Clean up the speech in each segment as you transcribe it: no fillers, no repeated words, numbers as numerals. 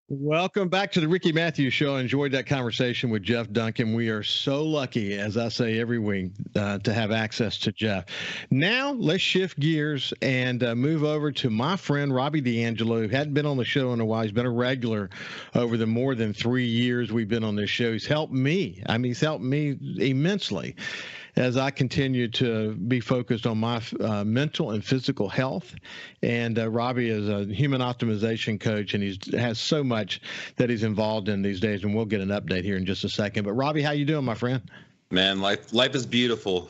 Welcome back to the Ricky Matthews Show. I enjoyed that conversation with Jeff Duncan. We are so lucky, as I say every week, to have access to Jeff. Now, let's shift gears and move over to my friend Robby DAngelo, who hadn't been on the show in a while. He's been a regular over the more than 3 years we've been on this show. He's helped me. He's helped me immensely as I continue to be focused on my mental and physical health. And Robby is a human optimization coach, and he has so much that he's involved in these days. And we'll get an update here in just a second. But Robby, how you doing, my friend? Man, life is beautiful.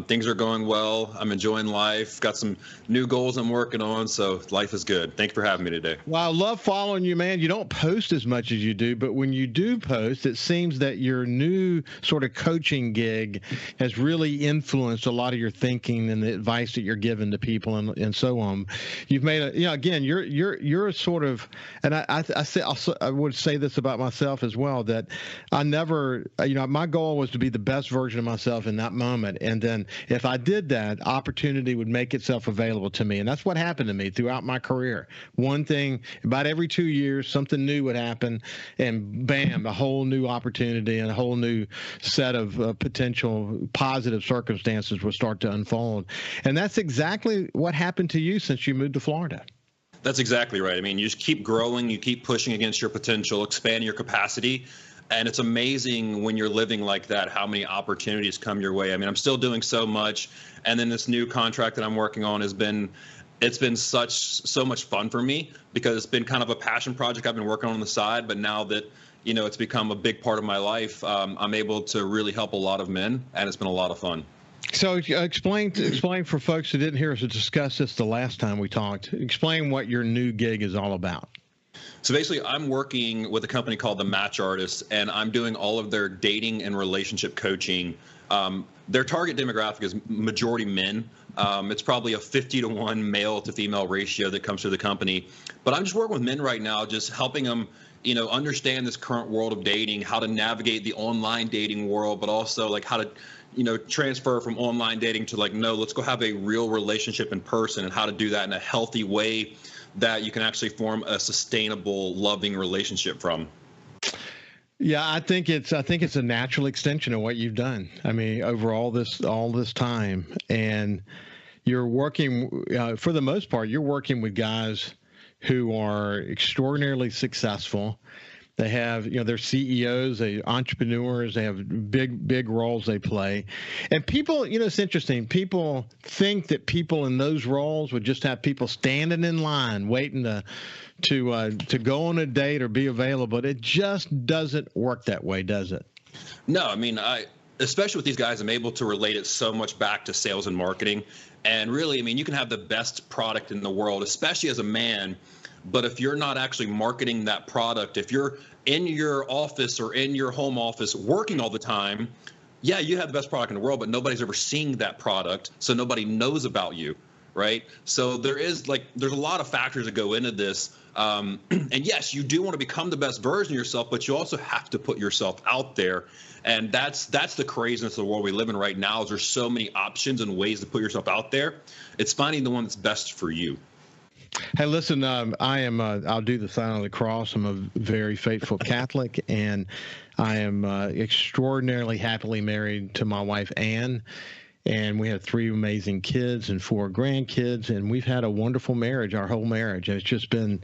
Things are going well. I'm enjoying life. Got some new goals I'm working on, so life is good. Thank you for having me today. Well, I love following you, man. You don't post as much as you do, but when you do post, it seems that your new sort of coaching gig has really influenced a lot of your thinking and the advice that you're giving to people and so on. You've made again, you're a sort of, and I would say this about myself as well, that I never, my goal was to be the best version of myself in that moment. And then if I did that, opportunity would make itself available to me. And that's what happened to me throughout my career. One thing, about every 2 years, something new would happen, and bam, a whole new opportunity and a whole new set of potential positive circumstances would start to unfold. And that's exactly what happened to you since you moved to Florida. That's exactly right. I mean, you just keep growing, you keep pushing against your potential, expanding your capacity. And it's amazing when you're living like that, how many opportunities come your way. I mean, I'm still doing so much. And then this new contract that I'm working on it's been so much fun for me, because it's been kind of a passion project I've been working on the side. But now that, it's become a big part of my life, I'm able to really help a lot of men, and it's been a lot of fun. So explain for folks who didn't hear us discuss this the last time we talked, explain what your new gig is all about. So basically, I'm working with a company called The Match Artist, and I'm doing all of their dating and relationship coaching. Their target demographic is majority men. It's probably a 50-to-1 male to female ratio that comes through the company. But I'm just working with men right now, just helping them, understand this current world of dating, how to navigate the online dating world, but also like how to, transfer from online dating to no, let's go have a real relationship in person, and how to do that in a healthy way that you can actually form a sustainable, loving relationship from. Yeah, I think it's a natural extension of what you've done. I mean, over all this time, and you're working for the most part, you're working with guys who are extraordinarily successful. They have, they're CEOs, they entrepreneurs, they have big roles they play. And people, it's interesting. People think that people in those roles would just have people standing in line waiting to go on a date or be available. But it just doesn't work that way, does it? No, I mean, especially with these guys, I'm able to relate it so much back to sales and marketing. And really, I mean, you can have the best product in the world, especially as a man. But if you're not actually marketing that product, if you're in your office or in your home office working all the time, yeah, you have the best product in the world, but nobody's ever seeing that product, so nobody knows about you, right? So there's a lot of factors that go into this. And yes, you do want to become the best version of yourself, but you also have to put yourself out there. And that's the craziness of the world we live in right now, is there's so many options and ways to put yourself out there. It's finding the one that's best for you. Hey, listen, I'll do the sign of the cross. I'm a very faithful Catholic, and I am extraordinarily happily married to my wife, Ann. And we have 3 amazing kids and 4 grandkids, and we've had a wonderful marriage, our whole marriage. And it's just been,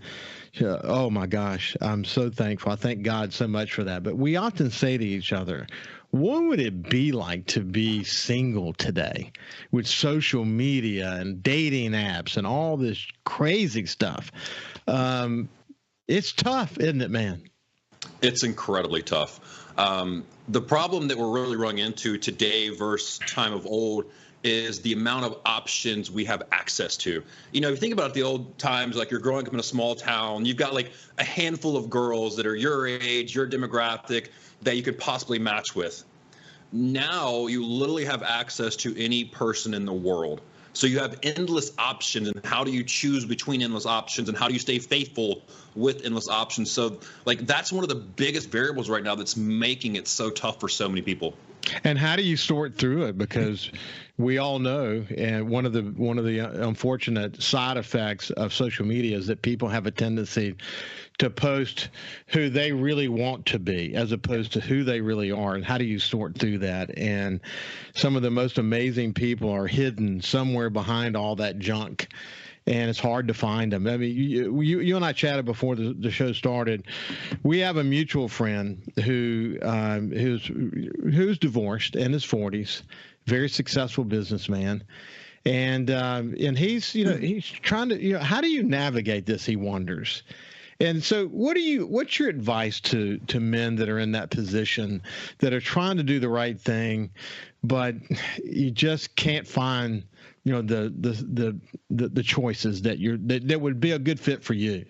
oh my gosh, I'm so thankful. I thank God so much for that. But we often say to each other, what would it be like to be single today with social media and dating apps and all this crazy stuff? It's tough, isn't it, man? It's incredibly tough. The problem that we're really running into today versus time of old is the amount of options we have access to. If you think about the old times, like you're growing up in a small town, you've got like a handful of girls that are your age, your demographic, that you could possibly match with. Now you literally have access to any person in the world. So you have endless options, and how do you choose between endless options, and how do you stay faithful with endless options? So that's one of the biggest variables right now that's making it so tough for so many people. And how do you sort through it? Because we all know, and one of the unfortunate side effects of social media is that people have a tendency to post who they really want to be as opposed to who they really are. And how do you sort through that? And some of the most amazing people are hidden somewhere behind all that junk, and it's hard to find them. I mean, you and I chatted before the show started. We have a mutual friend who's divorced in his 40s, very successful businessman, and he's trying to, how do you navigate this? He wonders. And so what's your advice to men that are in that position, that are trying to do the right thing, but you just can't find, the choices that would be a good fit for you?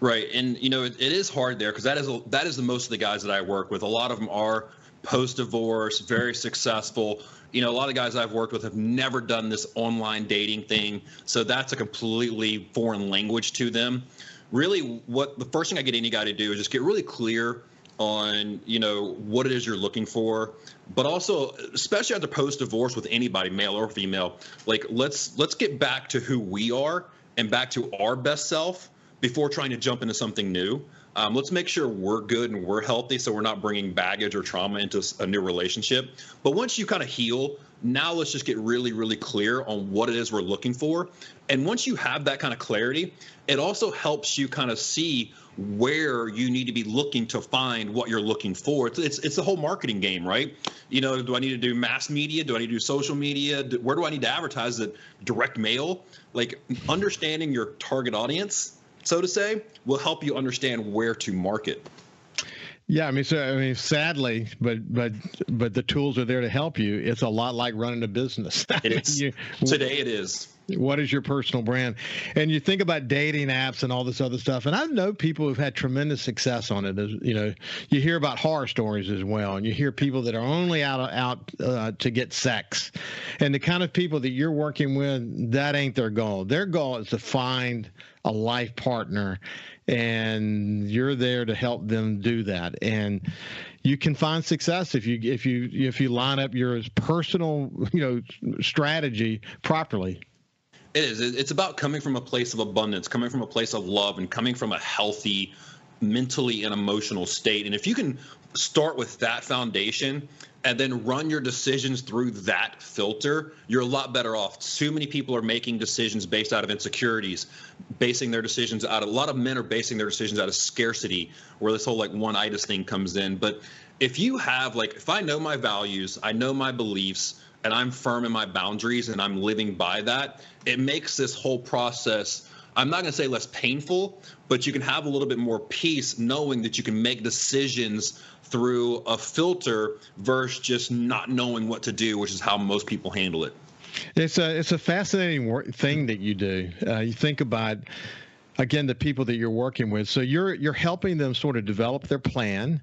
Right. And, it is hard there, because that is the most of the guys that I work with. A lot of them are post-divorce, very successful. A lot of guys I've worked with have never done this online dating thing. So that's a completely foreign language to them. Really, what the first thing I get any guy to do is just get really clear on, what it is you're looking for, but also, especially after post-divorce with anybody, male or female, like let's get back to who we are and back to our best self before trying to jump into something new. Let's make sure we're good and we're healthy, so we're not bringing baggage or trauma into a new relationship. But once you kind of heal, now let's just get really, really clear on what it is we're looking for. And once you have that kind of clarity, it also helps you kind of see where you need to be looking to find what you're looking for. It's the whole marketing game, right? Do I need to do mass media? Do I need to do social media? Where do I need to advertise? It direct mail? Like, understanding your target audience, so to say, will help you understand where to market. Yeah, sadly, but the tools are there to help you. It's a lot like running a business. It is. Today it is. What is your personal brand? And you think about dating apps and all this other stuff, and I know people who've had tremendous success on it. You hear about horror stories as well, and you hear people that are only out to get sex. And the kind of people that you're working with, that ain't their goal. Their goal is to find a life partner, and you're there to help them do that. And you can find success if you line up your personal strategy properly. It is. It's about coming from a place of abundance, coming from a place of love, and coming from a healthy mentally and emotional state. And if you can start with that foundation and then run your decisions through that filter, you're a lot better off. Too many people are making decisions based out of insecurities, a lot of men are basing their decisions out of scarcity, where this whole one-itis thing comes in. But if you have, if I know my values, I know my beliefs, and I'm firm in my boundaries and I'm living by that, it makes this whole process, I'm not going to say less painful, but you can have a little bit more peace knowing that you can make decisions through a filter versus just not knowing what to do, which is how most people handle it. It's a fascinating thing that you do. You think about, again, the people that you're working with. So you're helping them sort of develop their plan,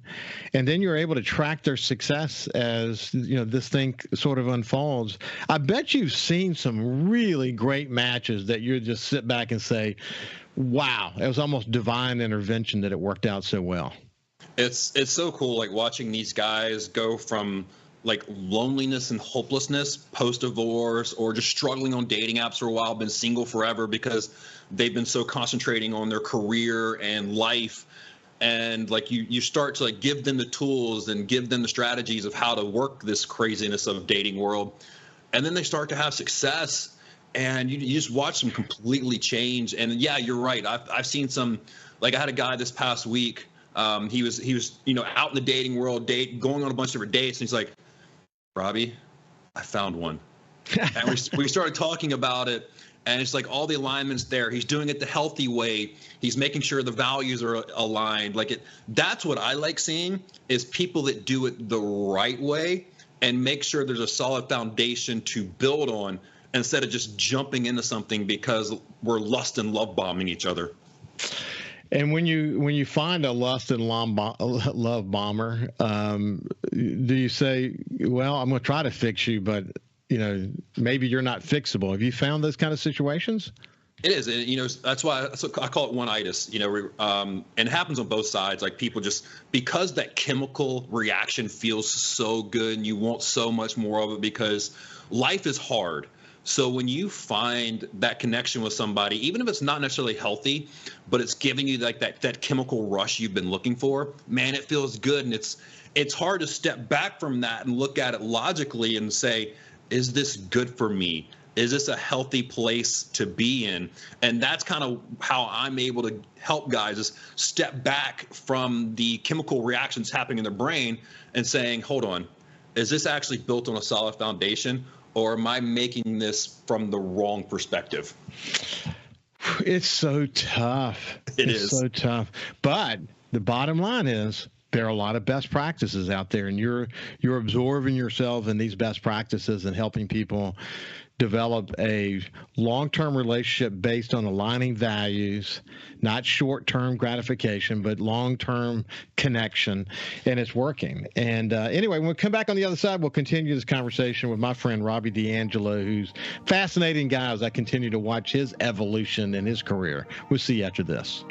and then you're able to track their success as this thing sort of unfolds. I bet you've seen some really great matches that you just sit back and say, wow, it was almost divine intervention that it worked out so well. It's so cool, watching these guys go from loneliness and hopelessness post-divorce, or just struggling on dating apps for a while, been single forever because they've been so concentrating on their career and life. And you start to give them the tools and give them the strategies of how to work this craziness of dating world. And then they start to have success, and you just watch them completely change. And yeah, you're right. I've seen some, I had a guy this past week. He was out in the dating world, going on a bunch of different dates, and he's like, Robby, I found one. And we started talking about it, and it's all the alignments there. He's doing it the healthy way. He's making sure the values are aligned. That's what I like seeing, is people that do it the right way and make sure there's a solid foundation to build on, instead of just jumping into something because we're lust and love bombing each other. And when you find a lust and love bomber, do you say, well, I'm going to try to fix you, but maybe you're not fixable? Have you found those kind of situations? It is, and that's why I call it one-itis. And it happens on both sides. Like people just because that chemical reaction feels so good, and you want so much more of it because life is hard. So when you find that connection with somebody, even if it's not necessarily healthy, but it's giving you like that chemical rush you've been looking for, man, it feels good, and it's hard to step back from that and look at it logically and say, is this good for me? Is this a healthy place to be in? And that's kind of how I'm able to help guys is step back from the chemical reactions happening in their brain and saying, hold on, is this actually built on a solid foundation, or am I making this from the wrong perspective? It's so tough. It's so tough. But the bottom line is there are a lot of best practices out there, and you're absorbing yourself in these best practices and helping people develop a long-term relationship based on aligning values, not short-term gratification, but long-term connection, and it's working. And anyway, when we come back on the other side, we'll continue this conversation with my friend Robby DAngelo, who's a fascinating guy as I continue to watch his evolution in his career. We'll see you after this.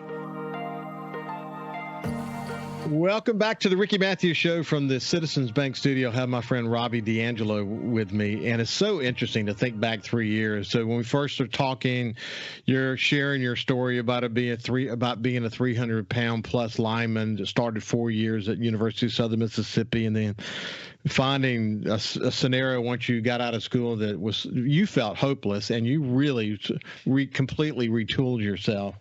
Welcome back to the Ricky Matthews Show from the Citizens Bank studio. I have my friend Robby DAngelo with me, and it's so interesting to think back 3 years. So when we first started talking, you're sharing your story about being a 300-pound plus lineman that started 4 years at University of Southern Mississippi, and then finding a scenario once you got out of school that was you felt hopeless, and you really completely retooled yourself.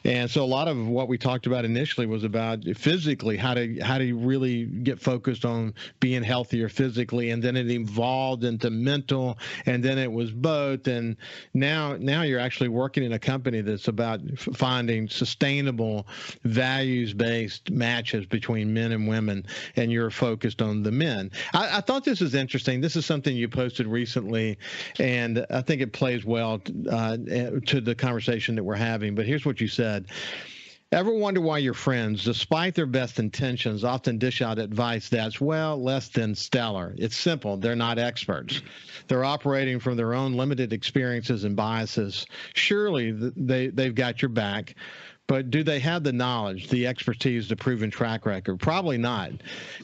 And so a lot of what we talked about initially was about physically how to really get focused on being healthier physically, and then it evolved into mental, and then it was both. And now you're actually working in a company that's about finding sustainable values-based matches between men and women, and you're focused on the men. I thought this was interesting. This is something you posted recently, and I think it plays well to the conversation that we're having. But here's what you said. Ever wonder why your friends, despite their best intentions, often dish out advice that's, well, less than stellar? It's simple. They're not experts. They're operating from their own limited experiences and biases. Surely they've got your back. But do they have the knowledge, the expertise, the proven track record? Probably not.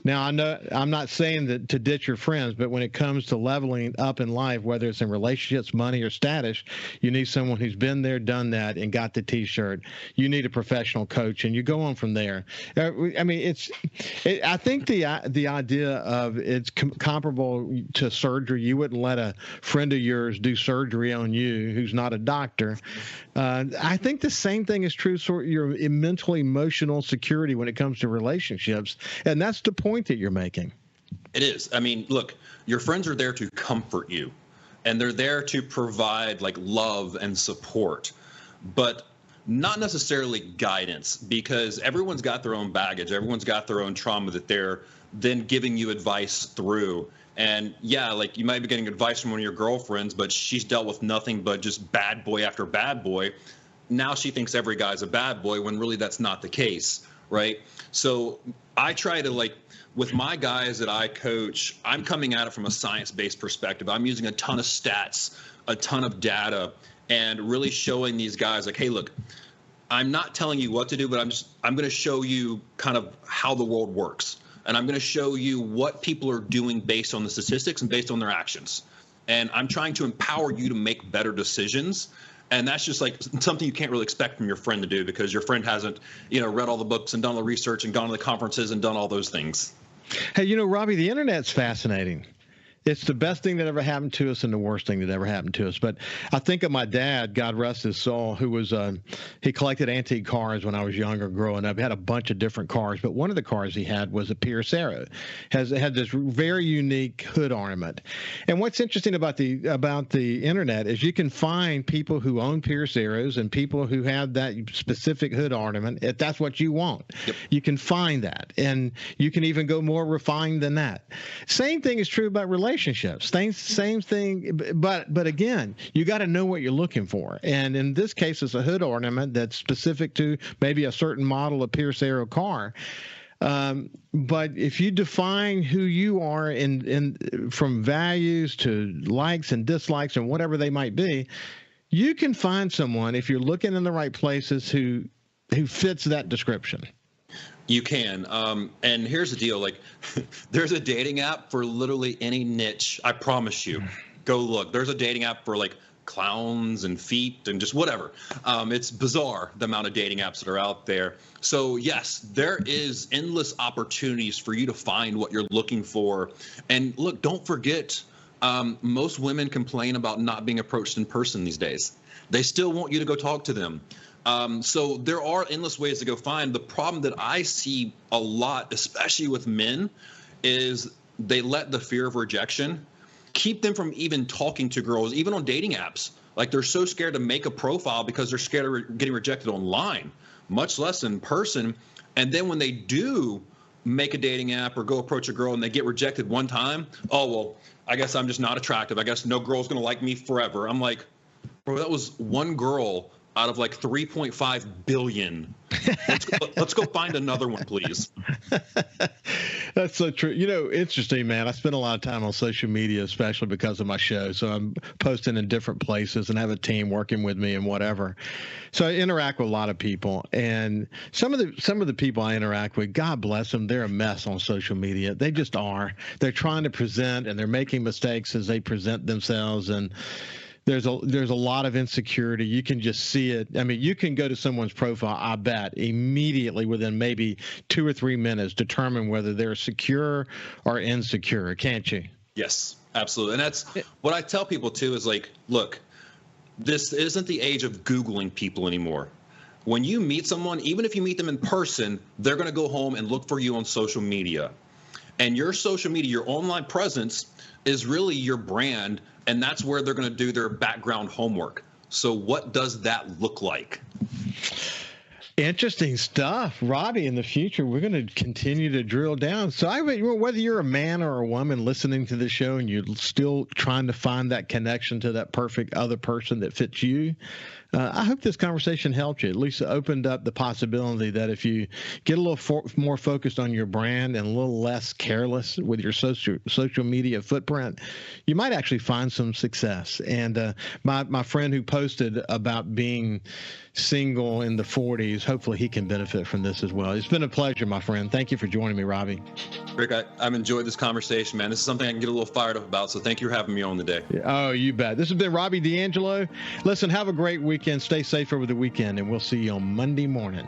Now, I know I'm not saying that to ditch your friends, but when it comes to leveling up in life, whether it's in relationships, money, or status, you need someone who's been there, done that, and got the T-shirt. You need a professional coach, and you go on from there. I mean, I think the idea of it's comparable to surgery. You wouldn't let a friend of yours do surgery on you who's not a doctor. I think the same thing is true for your mental, emotional security when it comes to relationships. And that's the point that you're making. It is. I mean, look, your friends are there to comfort you, and they're there to provide like love and support, but not necessarily guidance, because everyone's got their own baggage. Everyone's got their own trauma that they're then giving you advice through. And yeah, like you might be getting advice from one of your girlfriends, but she's dealt with nothing but just bad boy after bad boy. Now she thinks every guy's a bad boy when really that's not the case, right? So I try to, like, with my guys that I coach, I'm coming at it from a science-based perspective. I'm using a ton of stats, a ton of data, and really showing these guys like, hey, look, I'm not telling you what to do, but I'm going to show you kind of how the world works. And I'm going to show you what people are doing based on the statistics and based on their actions. And I'm trying to empower you to make better decisions. And that's just like something you can't really expect from your friend to do, because your friend hasn't, read all the books and done all the research and gone to the conferences and done all those things. Hey, Robby, the internet's fascinating. It's the best thing that ever happened to us and the worst thing that ever happened to us. But I think of my dad, God rest his soul, who was he collected antique cars when I was younger growing up. He had a bunch of different cars, but one of the cars he had was a Pierce Arrow. Had this very unique hood ornament. And what's interesting about the internet is you can find people who own Pierce Arrows and people who have that specific hood ornament, if that's what you want. Yep. You can find that, and you can even go more refined than that. Same thing is true about relationships. Same thing, but again, you got to know what you're looking for. And in this case, it's a hood ornament that's specific to maybe a certain model of Pierce Arrow car. But if you define who you are in from values to likes and dislikes and whatever they might be, you can find someone if you're looking in the right places who fits that description. You can. And here's the deal. Like, there's a dating app for literally any niche. I promise you. Go look. There's a dating app for like clowns and feet and just whatever. It's bizarre the amount of dating apps that are out there. So yes, there is endless opportunities for you to find what you're looking for. And look, don't forget, most women complain about not being approached in person these days. They still want you to go talk to them. So there are endless ways to go find. The problem that I see a lot, especially with men, is they let the fear of rejection keep them from even talking to girls, even on dating apps. Like, they're so scared to make a profile because they're scared of getting rejected online, much less in person. And then when they do make a dating app or go approach a girl and they get rejected one time, oh, well, I guess I'm just not attractive. I guess no girl's going to like me forever. I'm like, bro, that was one girl out of like 3.5 billion. Let's go find another one, please. That's so true. You know, interesting, man. I spend a lot of time on social media, especially because of my show. So I'm posting in different places and have a team working with me and whatever. So I interact with a lot of people, and some of the people I interact with, God bless them, they're a mess on social media. They just are. They're trying to present, and they're making mistakes as they present themselves, and there's a lot of insecurity. You can just see it. I mean, you can go to someone's profile, I bet, immediately within maybe 2 or 3 minutes, determine whether they're secure or insecure, can't you? Yes, absolutely. And that's what I tell people too, is like, look, this isn't the age of Googling people anymore. When you meet someone, even if you meet them in person, they're going to go home and look for you on social media. And your social media, your online presence, is really your brand, and that's where they're going to do their background homework. So what does that look like? Interesting stuff, Robby. In the future, we're going to continue to drill down. So whether you're a man or a woman listening to the show and you're still trying to find that connection to that perfect other person that fits you, I hope this conversation helped you. At least it opened up the possibility that if you get a little more focused on your brand and a little less careless with your social media footprint, you might actually find some success. And my friend who posted about being single in the 40s, hopefully he can benefit from this as well. It's been a pleasure, my friend. Thank you for joining me, Robby. Rick, I've enjoyed this conversation, man. This is something I can get a little fired up about, so thank you for having me on today. Oh, you bet. This has been Robby DAngelo. Listen, have a great weekend. Stay safe over the weekend, and we'll see you on Monday morning.